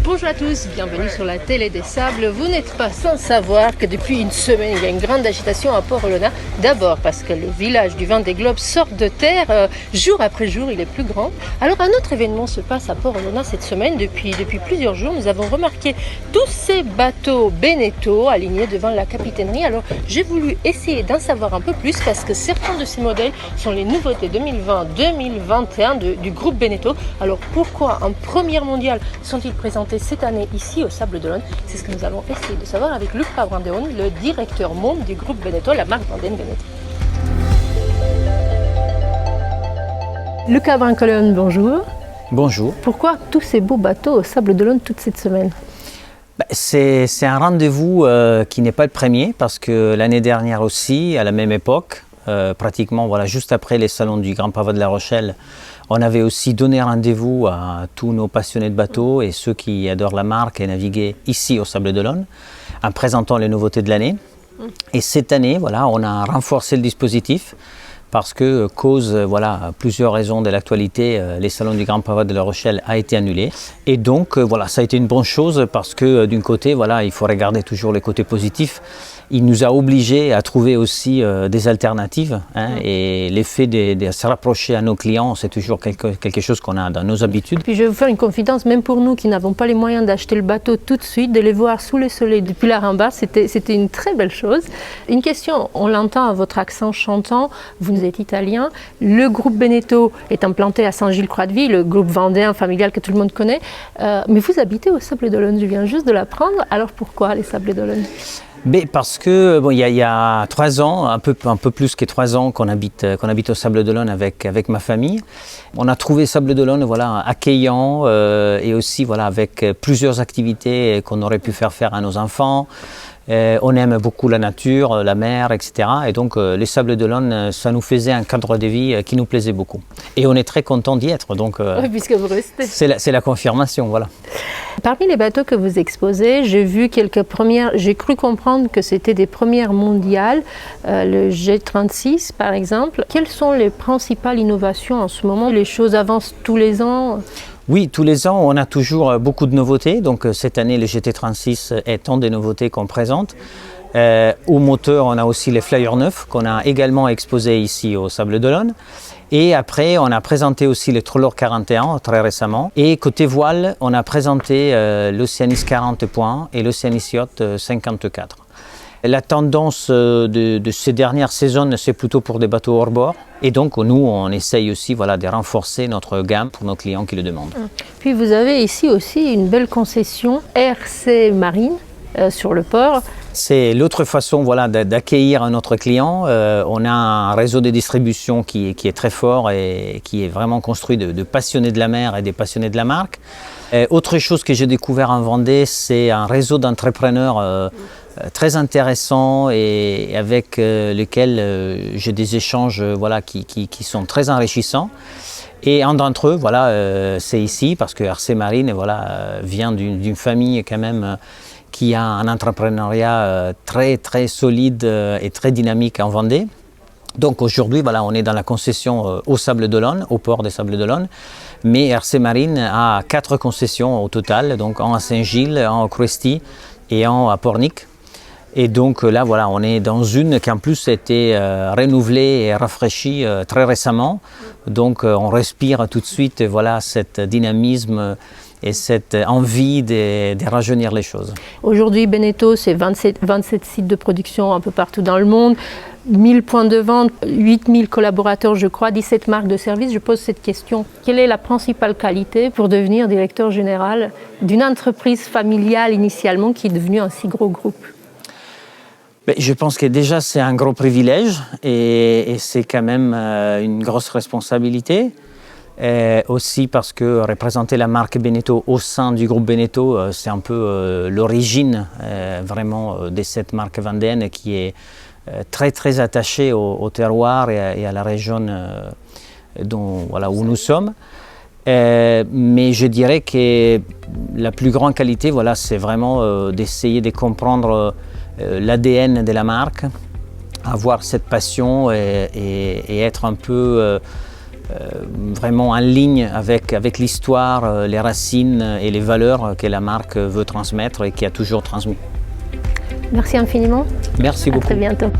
Bonjour à tous, bienvenue sur la télé des sables. Vous n'êtes pas sans savoir que depuis une semaine, il y a une grande agitation à Port-Olona. D'abord parce que le village du Vendée Globe sort de terre, jour après jour, il est plus grand. Alors un autre événement se passe à Port-Olona cette semaine. Depuis plusieurs jours, nous avons remarqué tous ces bateaux Beneteau alignés devant la capitainerie. Alors j'ai voulu essayer d'en savoir un peu plus parce que certains de ces modèles sont les nouveautés 2020-2021 du groupe Beneteau. Alors pourquoi en première mondiale sont-ils présentés cette année ici au Sable d'Olonne? C'est ce que nous allons essayer de savoir avec Luca Brandeon, le directeur monde du groupe Beneteau, la marque Vendée Beneteau. Luca Brandeon, bonjour. Bonjour. Pourquoi tous ces beaux bateaux au Sable d'Olonne toute cette semaine? C'est un rendez-vous qui n'est pas le premier parce que l'année dernière aussi, à la même époque, pratiquement juste après les salons du Grand Pavot de La Rochelle, on avait aussi donné rendez-vous à tous nos passionnés de bateaux et ceux qui adorent la marque et naviguer ici au Sable d'Olonne en présentant les nouveautés de l'année. Et cette année, on a renforcé le dispositif parce que, cause plusieurs raisons de l'actualité, les salons du Grand Pavot de La Rochelle a été annulé. Et donc, ça a été une bonne chose parce que, d'un côté, il faut regarder toujours les côtés positifs. Il nous a obligés à trouver aussi des alternatives et l'effet de se rapprocher à nos clients, c'est toujours quelque chose qu'on a dans nos habitudes. Puis je vais vous faire une confidence, même pour nous qui n'avons pas les moyens d'acheter le bateau tout de suite, de les voir sous le soleil depuis la rambarde, c'était une très belle chose. Une question, on l'entend à votre accent chantant, vous êtes italien, le groupe Beneteau est implanté à Saint-Gilles-Croix-de-Vie, le groupe vendéen familial que tout le monde connaît, mais vous habitez au Sable d'Olonne, je viens juste de l'apprendre, alors pourquoi les Sables d'Olonne? Parce que il y a 3 ans, un peu plus que 3 ans qu'on habite au Sable d'Olonne avec ma famille. On a trouvé Sable d'Olonne accueillant et aussi avec plusieurs activités qu'on aurait pu faire à nos enfants. On aime beaucoup la nature, la mer, etc. Et donc les Sables d'Olonne, ça nous faisait un cadre de vie qui nous plaisait beaucoup. Et on est très content d'y être. Donc oui, puisque vous restez. C'est la confirmation, voilà. Parmi les bateaux que vous exposez, j'ai vu quelques premières, j'ai cru comprendre que c'était des premières mondiales, le G36 par exemple. Quelles sont les principales innovations en ce moment? Les choses avancent tous les ans? Oui, tous les ans, on a toujours beaucoup de nouveautés. Donc cette année, le GT36 est une des nouveautés qu'on présente. Au moteur, on a aussi les Flyer 9 qu'on a également exposés ici au Sable d'Olonne. Et après, on a présenté aussi le Trollor 41 très récemment. Et côté voile, on a présenté l'Oceanis 40 points et l'Oceanis Yacht 54. La tendance de ces dernières saisons, c'est plutôt pour des bateaux hors bord. Et donc, nous, on essaye aussi de renforcer notre gamme pour nos clients qui le demandent. Puis, vous avez ici aussi une belle concession RC Marine sur le port. C'est l'autre façon d'accueillir notre client. On a un réseau de distribution qui est très fort et qui est vraiment construit de passionnés de la mer et des passionnés de la marque. Autre chose que j'ai découvert en Vendée, c'est un réseau d'entrepreneurs très intéressant et avec lesquels j'ai des échanges qui sont très enrichissants. Et un d'entre eux, c'est ici parce que RC Marine vient d'une famille quand même qui a un entrepreneuriat très très solide et très dynamique en Vendée. Donc aujourd'hui, on est dans la concession au Sable d'Olonne, au port des Sables d'Olonne. Mais RC Marine a 4 concessions au total, donc un à Saint-Gilles, un à Cresty et un à Pornic. Et donc là, on est dans une qui en plus a été renouvelée et rafraîchie très récemment. Donc on respire tout de suite cet dynamisme et cette envie de rajeunir les choses. Aujourd'hui, Beneteau, c'est 27 sites de production un peu partout dans le monde, 1000 points de vente, 8000 collaborateurs, je crois, 17 marques de services. Je pose cette question. Quelle est la principale qualité pour devenir directeur général d'une entreprise familiale initialement qui est devenue un si gros groupe? Je pense que déjà c'est un gros privilège et c'est quand même une grosse responsabilité. Aussi parce que représenter la marque Beneteau au sein du groupe Beneteau, c'est un peu l'origine vraiment de cette marque vendéenne qui est très très attachée au terroir et à la région où nous sommes. Mais je dirais que la plus grande qualité, c'est vraiment d'essayer de comprendre l'ADN de la marque avoir cette passion et être un peu vraiment en ligne avec l'histoire, les racines et les valeurs que la marque veut transmettre et qui a toujours transmis. Merci infiniment. Merci beaucoup. À très bientôt.